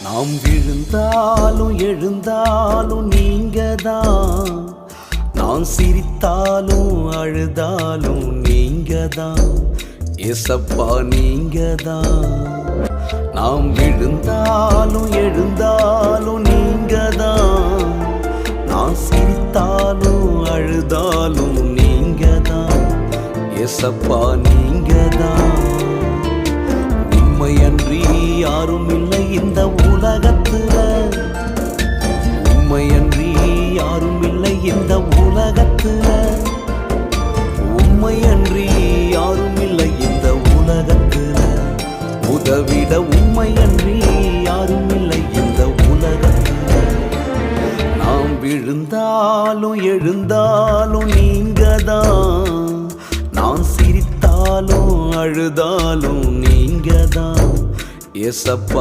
நாம் விழுந்தாலும் எழுந்தாலும் நீங்கதான், நான் சிரித்தாலும் அழுதாலும் நீங்கதான் ஏசப்பா நீங்கதான். நாம் விழுந்தாலும் எழுந்தாலும் நீங்கதான், நான் சிரித்தாலும் அழுதாலும் நீங்கதான் ஏசப்பா நீங்கதான். உம்மையன்றி யாரும் இல்லை இந்த உலகத்துல, உம்மையன்றி யாரும் இல்லை இந்த உலகத்துல, உம்மையன்றி யாரும் இல்லை இந்த உலகத்துல, உதவிட உம்மையன்றி யாரும் இல்லை இந்த உலகத்துல. நாம் விழுந்தாலும் எழுந்தாலும் நீங்கதான், நான் சிரித்தாலும் அழுதாலும் நீங்கதான் ஏசப்பா